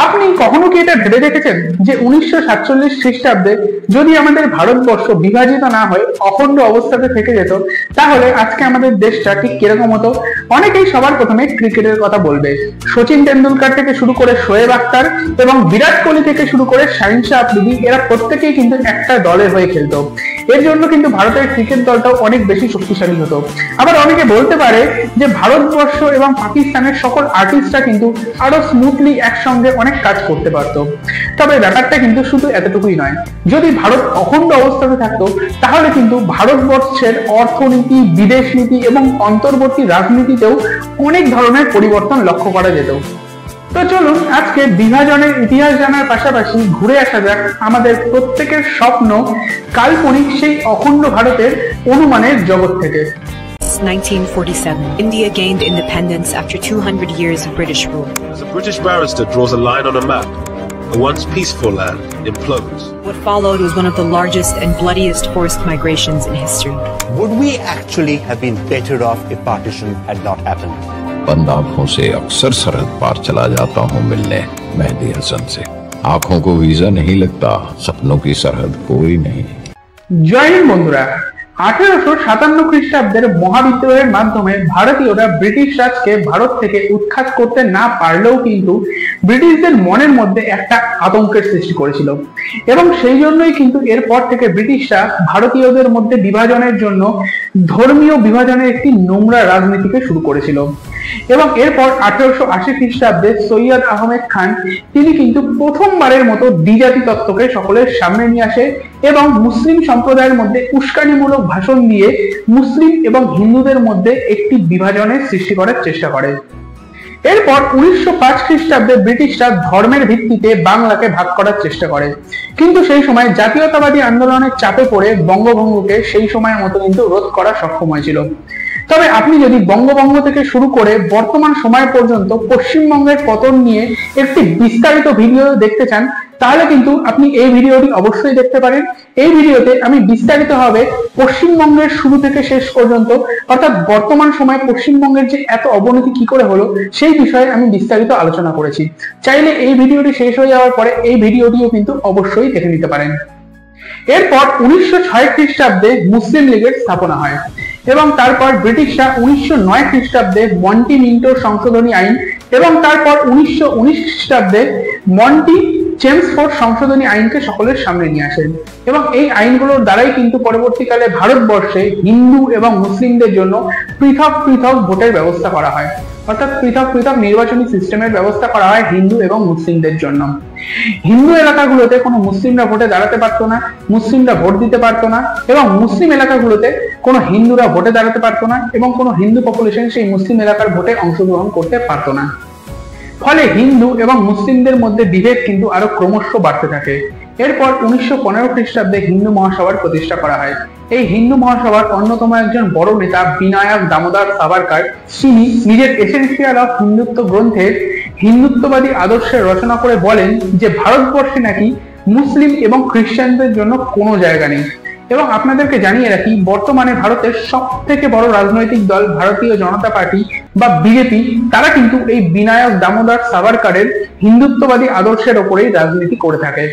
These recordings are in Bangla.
আপনি কখনো কি এটা ভেবে দেখেছেন যে 1947 খ্রিস্টাব্দে যদি আমাদের ভারতবর্ষ বিভাজিত না হয়ে অখণ্ড অবস্থাতে থেকে যেত, তাহলে আজকে আমাদের দেশটা ঠিক কিরকম হতো? অনেকেই সবার প্রথমে ক্রিকেটের কথা বলবে। সচিন তেন্ডুলকার থেকে শুরু করে শোয়েব আখতার এবং বিরাট কোহলি থেকে শুরু করে শাহিন শাহ আফ্রিদি, এরা প্রত্যেকেই কিন্তু একটা দলের হয়ে খেলতো। এর জন্য কিন্তু ভারতের ক্রিকেট দলটাও অনেক বেশি শক্তিশালী হতো। আবার অনেকে বলতে পারে যে ভারতবর্ষ এবং পাকিস্তানের সকল আর্টিস্টরা কিন্তু আরো স্মুথলি একসঙ্গে অনেক কাজ করতে পারতো। তবে ব্যাপারটা কিন্তু শুধু এতটুকুই নয়, যদি ভারত অখণ্ড অবস্থাতে থাকতো তাহলে কিন্তু ভারতবর্ষের অর্থনীতি, বিদেশ নীতি এবং অন্তর্বর্তী রাজনীতিতেও অনেক ধরনের পরিবর্তন লক্ষ্য করা যেত। তো চলুন আজকে বিভাজনের ইতিহাস জানার পাশাপাশি ঘুরে আসা যাক আমাদের প্রত্যেকের স্বপ্ন কাল্পনিক সেই অখণ্ড ভারতের অনুমানের জগৎ থেকে। 1947, India gained independence after 200 years of British rule. As a British barrister draws a line on a map, a once peaceful land implodes. What followed was one of the largest and bloodiest forced migrations in history. Would we actually have been better off if partition had not happened? बंद आंखों से अक्सर सरहद पार चला जाता हूँ मिलने मेहदी हसन से। आंखों को वीजा नहीं लगता, सपनों की सरहद कोई नहीं। জয় হিন্দ বন্ধুরা। 1857 খ্রিস্টাব্দের মহাবিদ্রোহের মাধ্যমে ভারতীয়রা ব্রিটিশ রাজকে ভারত থেকে উৎখাত করতে না পারলেও কিন্তু ব্রিটিশদের মনের মধ্যে একটা আতঙ্কের সৃষ্টি করেছিল এবং সেই জন্যই কিন্তু এরপর থেকে ব্রিটিশরা ভারতীয়দের মধ্যে বিভাজনের জন্য ধর্মীয় বিভাজনের একটি নোংরা রাজনীতিকে শুরু করেছিল। এবং এরপর 1880 খ্রিস্টাব্দে সৈয়দ আহমেদ খান তিনি কিন্তু প্রথমবারের মতো দ্বিজাতি তত্ত্বকে সকলের সামনে নিয়ে আসে এবং মুসলিম সম্প্রদায়ের মধ্যে উস্কানিমূলক ভাষণ দিয়ে মুসলিম এবং হিন্দুদের মধ্যে একটি বিভাজনের সৃষ্টি করার চেষ্টা করে। এরপর 1905 খ্রিস্টাব্দে ব্রিটিশরা ধর্মের ভিত্তিতে বাংলাকে ভাগ করার চেষ্টা করে, কিন্তু সেই সময় জাতীয়তাবাদী আন্দোলনের চাপে পড়ে বঙ্গভঙ্গকে সেই সময়ের মতো কিন্তু রোধ করা সক্ষম হয়েছিল। তবে আপনি যদি বঙ্গভঙ্গ থেকে শুরু করে বর্তমান সময় পর্যন্ত পশ্চিমবঙ্গের পতন নিয়ে একটি বিস্তারিত ভিডিও দেখতে চান, তাহলে কিন্তু আপনি এই ভিডিওটি অবশ্যই দেখতে পারেন। এই ভিডিওতে আমি বিস্তারিতভাবে পশ্চিমবঙ্গের শুরু থেকে শেষ পর্যন্ত অর্থাৎ বর্তমান সময়ে পশ্চিমবঙ্গের যে এত অবনতি কি করে হলো সেই বিষয়ে আমি বিস্তারিত আলোচনা করেছি। চাইলে এই ভিডিওটি শেষ হয়ে যাওয়ার পরে এই ভিডিওটিও কিন্তু অবশ্যই দেখে নিতে পারেন। এরপর 1906 খ্রিস্টাব্দে মুসলিম লীগের স্থাপনা হয় এবং তারপর ব্রিটিশরা 1909 খ্রিস্টাব্দে মন্টি মিন্টো সংশোধনী আইন এবং তারপর 1919 খ্রিস্টাব্দে মন্টি চেমসফোর্ড সংশোধনী আইনকে সকলের সামনে নিয়ে আসেন এবং এই আইনগুলোর দ্বারাই কিন্তু পরবর্তীকালে ভারতবর্ষে হিন্দু এবং মুসলিমদের জন্য পৃথক পৃথক ভোটের ব্যবস্থা করা হয়, অর্থাৎ পৃথক পৃথক নির্বাচনী সিস্টেমের ব্যবস্থা করা হয় হিন্দু এবং মুসলিমদের জন্য। হিন্দু এলাকাগুলোতে কোনো মুসলিমরা ভোটে দাঁড়াতে পারতো না, মুসলিমরা ভোট দিতে পারতো না এবং মুসলিম এলাকাগুলোতে কোনো হিন্দুরা ভোটে দাঁড়াতে পারতো না এবং কোনো হিন্দু পপুলেশন সেই মুসলিম এলাকার ভোটে অংশগ্রহণ করতে পারতো না। ফলে হিন্দু এবং মুসলিমদের মধ্যে বিভেদ কিন্তু আরো ক্রমশ বাড়তে থাকে। এরপর 1915 খ্রিস্টাব্দে হিন্দু মহাসভার প্রতিষ্ঠা করা হয়। এই হিন্দু মহাসভার অন্যতম একজন বড় নেতা বিনায়ক দামোদর সাভারকার, তিনি নিজের এসেন্সিয়াল অফ হিন্দুত্ব গ্রন্থে হিন্দুত্ববাদী আদর্শের রচনা করে বলেন যে ভারতবর্ষে নাকি মুসলিম এবং খ্রিস্টানদের জন্য কোনো জায়গা নেই। এবং আপনাদেরকে জানিয়ে রাখি, বর্তমানে ভারতের সব থেকে বড় রাজনৈতিক দল ভারতীয় জনতা পার্টি বা বিজেপি, তারা কিন্তু এই বিনায়ক দামোদর সাভারকারের হিন্দুত্ববাদী আদর্শের ওপরেই রাজনীতি করে থাকে।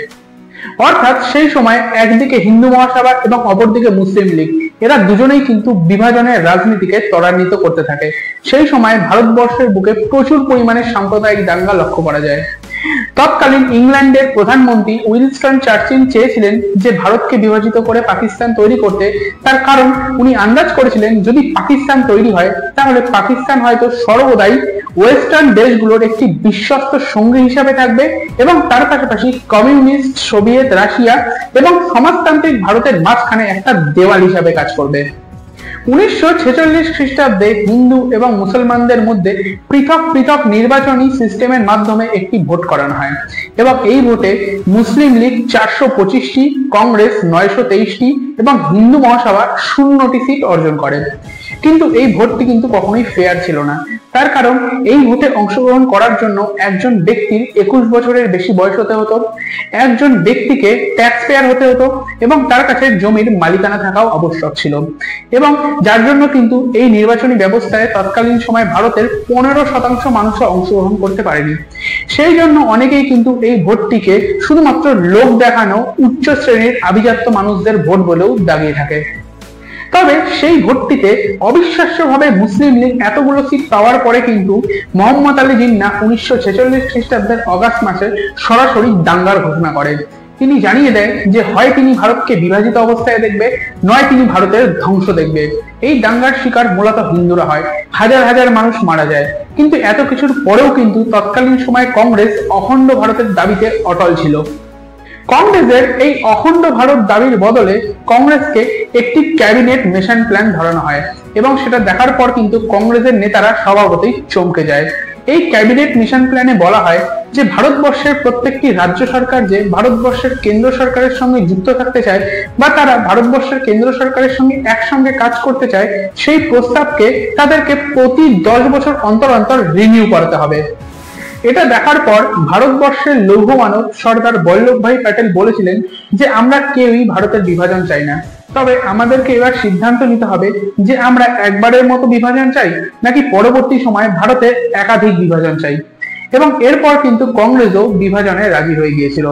অর্থাৎ সেই সময় একদিকে হিন্দু মহাসভা এবং অপরদিকে মুসলিম লীগ, এরা দুজনেই কিন্তু বিভাজনের রাজনীতিকে ত্বরান্বিত করতে থাকে। সেই সময় ভারতবর্ষের বুকে প্রচুর পরিমাণে সাম্প্রদায়িক দাঙ্গা লক্ষ্য করা যায়। তৎকালীন ইংল্যান্ডের প্রধানমন্ত্রী উইনস্টন চার্চিল চেয়েছিলেন যে ভারতকে বিভাজিত করে পাকিস্তান তৈরি করতে। তার কারণ উনি আন্দাজ করেছিলেন যদি পাকিস্তান তৈরি হয় তাহলে পাকিস্তান হয়তো সর্বদাই ওয়েস্টার্ন দেশগুলোর একটি বিশ্বস্ত সঙ্গী হিসাবে থাকবে এবং তার পাশাপাশি কমিউনিস্ট সোভিয়েত রাশিয়া এবং সমাজতান্ত্রিক ভারতের মাঝখানে একটা দেওয়াল হিসাবে কাজ করবে। 1946 খ্রিস্টাব্দে হিন্দু এবং মুসলমানদের মধ্যে পৃথক পৃথক নির্বাচনী সিস্টেমের মাধ্যমে একটি ভোট করানো হয় এবং এই ভোটে মুসলিম লীগ 425টি, কংগ্রেস 923টি এবং হিন্দু মহাসভা 0টি সিট অর্জন করে। কিন্তু এই ভোটটি কিন্তু কখনোই ফেয়ার ছিল না, তার কারণ এই ভোটে অংশগ্রহণ করার জন্য একজন ব্যক্তির 21 বছরের বেশি বয়স হতে হতো, একজন ব্যক্তিকে ট্যাক্স পেয়ার হতে হতো এবং তার কাছে জমির মালিকানা থাকাও আবশ্যক ছিল। এবং যার জন্য কিন্তু এই নির্বাচনী ব্যবস্থায় তৎকালীন সময় ভারতের 15% মানুষও অংশগ্রহণ করতে পারেনি। সেই জন্য অনেকেই কিন্তু এই ভোটটিকে শুধুমাত্র লোক দেখানো উচ্চ শ্রেণীর আভিজাত্য মানুষদের ভোট বলেও দাগিয়ে থাকে। তবে সেই ভোটটিতে অবিশ্বাস্যভাবে মুসলিম লীগ এতগুলো সিট পাওয়ার পরে কিন্তু মোহাম্মদ আলী জিন্নাহ 1946 খ্রিস্টাব্দের অগাস্ট মাসে সরাসরি দাঙ্গার ঘোষণা করেন। তিনি জানিয়ে দেন যে হয় তিনি ভারতকে বিভাজিত অবস্থায় দেখবে, নয় তিনি ভারতের ধ্বংস দেখবে। এই দাঙ্গার শিকার মূলত হিন্দুরা হয়, হাজার হাজার মানুষ মারা যায়। কিন্তু এত কিছুর পরেও কিন্তু তৎকালীন সময়ে কংগ্রেস অখণ্ড ভারতের দাবিতে অটল ছিল। কংগ্রেসের এই অখণ্ড ভারত দাবির বদলে কংগ্রেসকে একটি ক্যাবিনেট মিশন প্ল্যান ধরানো হয় এবং সেটা দেখার পর কিন্তু কংগ্রেসের নেতারা স্বভাবতই চমকে যায়। এই ক্যাবিনেট মিশন প্ল্যানে বলা হয় যে ভারতবর্ষের প্রত্যেকটি রাজ্য সরকার যে ভারতবর্ষের কেন্দ্র সরকারের সঙ্গে যুক্ত থাকতে চায় বা তারা ভারতবর্ষের কেন্দ্র সরকারের সঙ্গে একসঙ্গে কাজ করতে চায়, সেই প্রস্তাবকে তাদেরকে প্রতি 10 বছর অন্তর অন্তর রিনিউ করাতে হবে। এটা দেখার পর ভারতবর্ষের লৌহ মানব সর্দার বল্লভভাই প্যাটেল বলেছিলেন যে আমরা কেউই ভারতের বিভাজন চাই না, তবে আমাদেরকে এবার সিদ্ধান্ত নিতে হবে যে আমরা একবারের মতো বিভাজন চাই নাকি পরবর্তী সময়ে ভারতে একাধিক বিভাজন চাই। এবং এরপর কিন্তু কংগ্রেসও বিভাজনে রাজি হয়ে গিয়েছিল।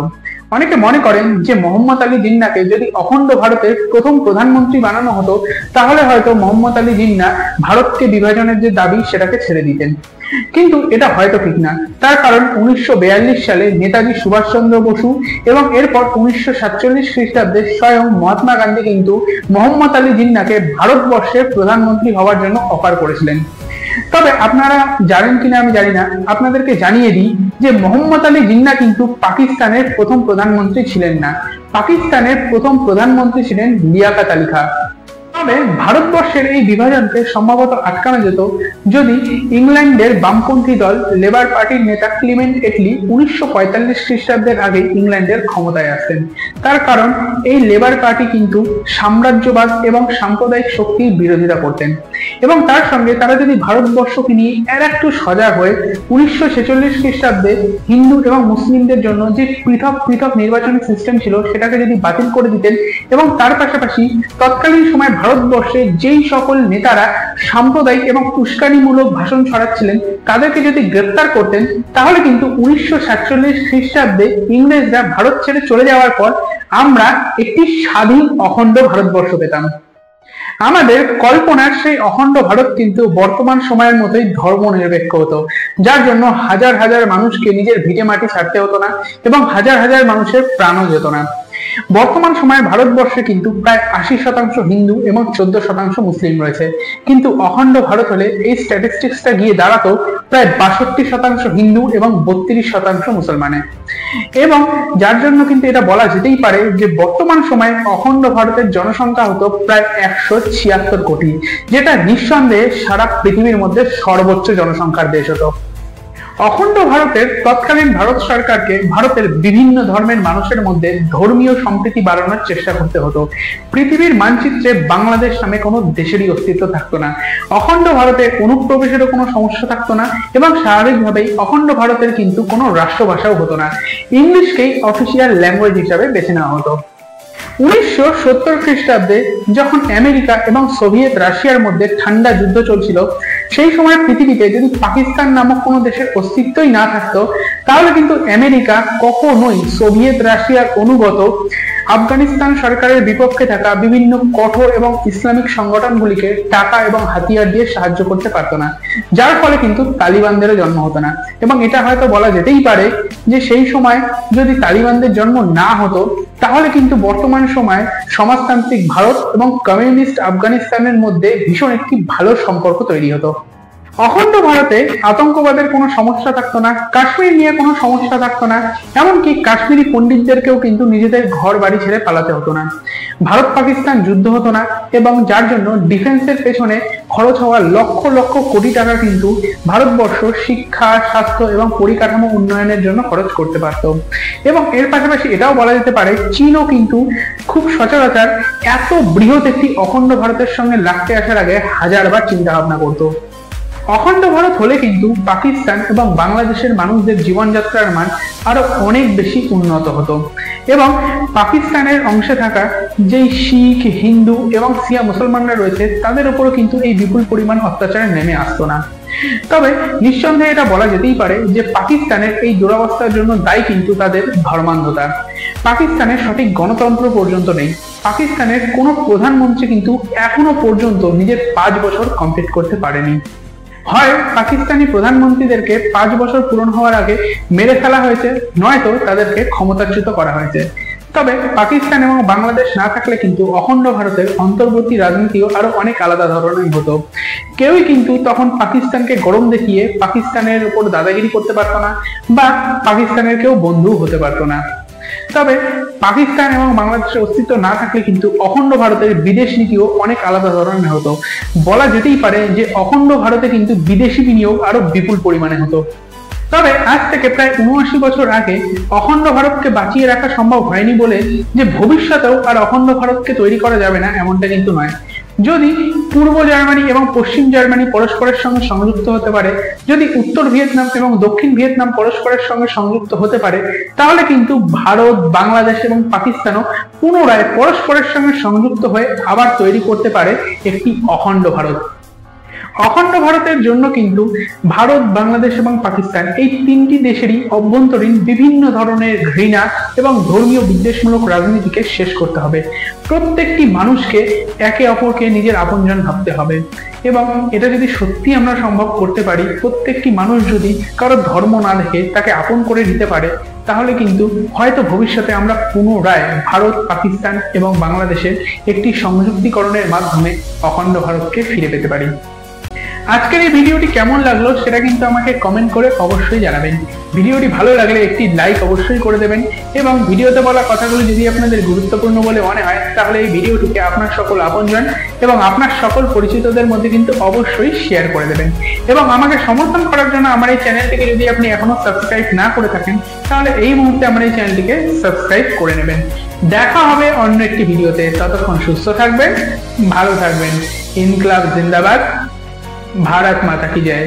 অনেকে মনে করেন যে মোহাম্মদ আলী জিন্নাহকে যদি অখণ্ড ভারতের প্রথম প্রধানমন্ত্রী বানানো হতো তাহলে হয়তো মোহাম্মদ আলী জিন্নাহ ভারতকে বিভাজনের যে দাবি সেটাকে ছেড়ে দিতেন, কিন্তু এটা হয়তো ঠিক না। তার কারণ 1942 সালে নেতাজি সুভাষচন্দ্র বসু এবং এরপর 1947 খ্রিস্টাব্দে স্বয়ং মহাত্মা গান্ধী কিন্তু মোহাম্মদ আলী জিন্নাহকে ভারতবর্ষের প্রধানমন্ত্রী হওয়ার জন্য অফার করেছিলেন। তবে আপনারা জানেন কিনা আমি জানি না, আপনাদেরকে জানিয়ে দিই যে মোহাম্মদ আলী জিন্নাহ কিন্তু পাকিস্তানের প্রথম প্রধানমন্ত্রী ছিলেন না। পাকিস্তানের প্রথম প্রধানমন্ত্রী ছিলেন লিয়াকত আলী খাঁ। তবে ভারতবর্ষের এই বিভাজনকে সম্ভবত আটকানো যেত যদি ইংল্যান্ডের বামপন্থী দল লেবার পার্টির নেতা ক্লিমেন্ট এটলি 1945 খ্রিস্টাব্দের আগে ইংল্যান্ডের ক্ষমতায় আসতেন। তার কারণ এই লেবার পার্টি কিন্তু সাম্রাজ্যবাদ এবং সাম্প্রদায়িক শক্তির বিরোধিতা করতেন এবং তার সঙ্গে তারা যদি ভারতবর্ষকে নিয়ে এর একটু সজাগ হয়ে 1946 খ্রিস্টাব্দে হিন্দু এবং মুসলিমদের জন্য যে পৃথক পৃথক নির্বাচনী সিস্টেম ছিল সেটাকে যদি বাতিল করে দিতেন এবং তার পাশাপাশি তৎকালীন সময় ভারতবর্ষে যেই সকল নেতারা সাম্প্রদায়িক এবং উস্কানিমূলক ভাষণ ছড়াচ্ছিলেন তাদেরকে যদি গ্রেফতার করতেন তাহলে কিন্তু 1947 খ্রিস্টাব্দে ইংরেজরা ভারত ছেড়ে চলে যাওয়ার পর আমরা একটি স্বাধীন অখণ্ড ভারতবর্ষ পেতাম। আমাদের কল্পনার সেই অখণ্ড ভারত কিন্তু বর্তমান সময়ের মতোই ধর্ম নিরপেক্ষ হতো, যার জন্য হাজার হাজার মানুষকে নিজের ভিটে মাটি ছাড়তে হতো না এবং হাজার হাজার মানুষের প্রাণও যেত না। বর্তমান সময়ে ভারতবর্ষে কিন্তু প্রায় 80% হিন্দু এবং 14% মুসলিম রয়েছে, কিন্তু অখণ্ড ভারত হলে এই স্ট্যাটিস্টিক্সটা গিয়ে দাঁড়াতো প্রায় 62% হিন্দু এবং 32% মুসলমানে। এবং যার জন্য কিন্তু এটা বলা যেতেই পারে যে বর্তমান সময়ে অখণ্ড ভারতের জনসংখ্যা হতো প্রায় 176 কোটি, যেটা নিঃসন্দেহে সারা পৃথিবীর মধ্যে সর্বোচ্চ জনসংখ্যার দেশ হতো। অখণ্ড ভারতের তৎকালীন ভারত সরকারকে ভারতের বিভিন্ন ধর্মের মানুষের মধ্যে ধর্মীয় সম্প্রীতি বাড়ানোর চেষ্টা করতে হতো। পৃথিবীর মানচিত্রে বাংলাদেশ নামে কোনো দেশেরই অস্তিত্ব থাকতো না, অখণ্ড ভারতে অনুপ্রবেশেরও কোনো সমস্যা থাকতো না এবং স্বাভাবিকভাবেই অখণ্ড ভারতের কিন্তু কোনো রাষ্ট্রভাষাও হতো না, ইংলিশকেই অফিসিয়াল ল্যাঙ্গুয়েজ হিসাবে বেছে নেওয়া হতো। 1970 খ্রিস্টাব্দে যখন আমেরিকা এবং সোভিয়েত রাশিয়ার মধ্যে ঠান্ডা যুদ্ধ চলছিল, সেই সময় পৃথিবীতে যদি পাকিস্তান নামক কোনো দেশের অস্তিত্বই না থাকতো তাহলে কিন্তু আমেরিকা কখনোই সোভিয়েত রাশিয়ার অনুগত আফগানিস্তান সরকারের বিপক্ষে থাকা বিভিন্ন কঠোর এবং ইসলামিক সংগঠনগুলিকে টাকা এবং হাতিয়ার দিয়ে সাহায্য করতে পারতো না, যার ফলে কিন্তু তালিবানদেরও জন্ম হতো না। এবং এটা হয়তো বলা যেতেই পারে যে সেই সময় যদি তালিবানদের জন্ম না হতো তাহলে কিন্তু বর্তমান সময়ে সমাজতান্ত্রিক ভারত এবং কমিউনিস্ট আফগানিস্তানের মধ্যে ভীষণ একটি ভালো সম্পর্ক তৈরি হতো। অখণ্ড ভারতে আতঙ্কবাদের কোনো সমস্যা থাকতো না, কাশ্মীর নিয়ে কোনো সমস্যা থাকতো না, এমনকি কাশ্মীরি পণ্ডিতদেরকেও কিন্তু নিজেদের ঘর বাড়ি ছেড়ে পালাতে হতো না, ভারত পাকিস্তান যুদ্ধ হতো না এবং যার জন্য ডিফেন্সের পেছনে খরচ হওয়া লক্ষ লক্ষ কোটি টাকা কিন্তু ভারতবর্ষ শিক্ষা, স্বাস্থ্য এবং পরিকাঠামো উন্নয়নের জন্য খরচ করতে পারত। এবং এর পাশাপাশি এটাও বলা যেতে পারে চীনও কিন্তু খুব সচরাচর এত বৃহৎ একটি অখণ্ড ভারতের সঙ্গে লাগতে আসার আগে হাজারবার চিন্তা ভাবনা করতো। অখণ্ড ভারত হলে কিন্তু পাকিস্তান এবং বাংলাদেশের মানুষদের জীবনযাত্রার মান আরো অনেক বেশি উন্নত হতো এবং পাকিস্তানের অংশে থাকা যেই শিখ, হিন্দু এবং শিয়া মুসলমানরা রয়েছে তাদের উপরও কিন্তু এই বিপুল পরিমাণ অত্যাচার নেমে আসতো না। তবে নিঃসন্দেহে এটা বলা যেতেই পারে যে পাকিস্তানের এই দুরবস্থার জন্য দায়ী কিন্তু তাদের ধর্মান্ধতা। পাকিস্তানের সঠিক গণতন্ত্র পর্যন্ত নেই। পাকিস্তানের কোনো প্রধানমন্ত্রী কিন্তু এখনো পর্যন্ত নিজের 5 বছর কমপ্লিট করতে পারেনি। হয় পাকিস্তানি প্রধানমন্ত্রীদেরকে 5 বছর পূরণ হওয়ার আগে মেরে ফেলা হয়েছে, নয়তো তাদেরকে ক্ষমতাচ্যুত করা হয়েছে। তবে পাকিস্তান এবং বাংলাদেশ না থাকলে কিন্তু অখণ্ড ভারতের অন্তর্বর্তী রাজনীতিও আরো অনেক আলাদা ধরনের হতো। কেউই কিন্তু তখন পাকিস্তানকে গরম দেখিয়ে পাকিস্তানের উপর দাদাগিরি করতে পারতো না বা পাকিস্তানের কেউ বন্ধু হতে পারতো না। তবে পাকিস্তান এবং বাংলাদেশের অস্তিত্ব না থাকলে কিন্তু অখণ্ড ভারতের বিদেশ নীতিও অনেক আলাদা ধরনের হতো। বলা যেতেই পারে যে অখণ্ড ভারতে কিন্তু বিদেশি বিনিয়োগ আরো বিপুল পরিমাণে হতো। তবে আজ থেকে প্রায় 79 বছর আগে অখণ্ড ভারতকে বাঁচিয়ে রাখা সম্ভব হয়নি বলে যে ভবিষ্যতেও আর অখণ্ড ভারতকে তৈরি করা যাবে না এমনটা কিন্তু নয়। যদি পূর্ব জার্মানি এবং পশ্চিম জার্মানি পরস্পরের সঙ্গে সংযুক্ত হতে পারে, যদি উত্তর ভিয়েতনাম এবং দক্ষিণ ভিয়েতনাম পরস্পরের সঙ্গে সংযুক্ত হতে পারে, তাহলে কিন্তু ভারত, বাংলাদেশ এবং পাকিস্তানও পুনরায় পরস্পরের সঙ্গে সংযুক্ত হয়ে আবার তৈরি করতে পারে একটি অখণ্ড ভারত। অখণ্ড ভারতের জন্য কিন্তু ভারত, বাংলাদেশ এবং পাকিস্তান এই 3টি দেশেরই অভ্যন্তরীণ বিভিন্ন ধরনের ঘৃণা এবং ধর্মীয় বিদ্বেষমূলক রাজনীতিকে শেষ করতে হবে। প্রত্যেকটি মানুষকে একে অপরকে নিজের আপনজন ভাবতে হবে এবং এটা যদি সত্যি আমরা সম্ভব করতে পারি, প্রত্যেকটি মানুষ যদি কারো ধর্ম না দেখে তাকে আপন করে নিতে পারে, তাহলে কিন্তু হয়তো ভবিষ্যতে আমরা পুনরায় ভারত, পাকিস্তান এবং বাংলাদেশের একটি সংযুক্তিকরণের মাধ্যমে অখণ্ড ভারতকে ফিরে পেতে পারি। আজকের এই ভিডিওটি কেমন লাগলো সেটা কিন্তু আমাকে কমেন্ট করে অবশ্যই জানাবেন। ভিডিওটি ভালো লাগলে একটি লাইক অবশ্যই করে দেবেন এবং ভিডিওতে বলা কথাগুলো যদি আপনাদের গুরুত্বপূর্ণ বলে মনে হয় তাহলে এই ভিডিওটিকে আপনার সকল আপনজন এবং আপনার সকল পরিচিতদের মধ্যে কিন্তু অবশ্যই শেয়ার করে দেবেন। এবং আমাকে সমর্থন করার জন্য আমার এই চ্যানেলটিকে যদি আপনি এখনো সাবস্ক্রাইব না করে থাকেন তাহলে এই মুহূর্তে আমার এই চ্যানেলটিকে সাবস্ক্রাইব করে নেবেন। দেখা হবে অন্য একটি ভিডিওতে। ততক্ষণ সুস্থ থাকবেন, ভালো থাকবেন। ইনকলাব জিন্দাবাদ, भारत माता की जय।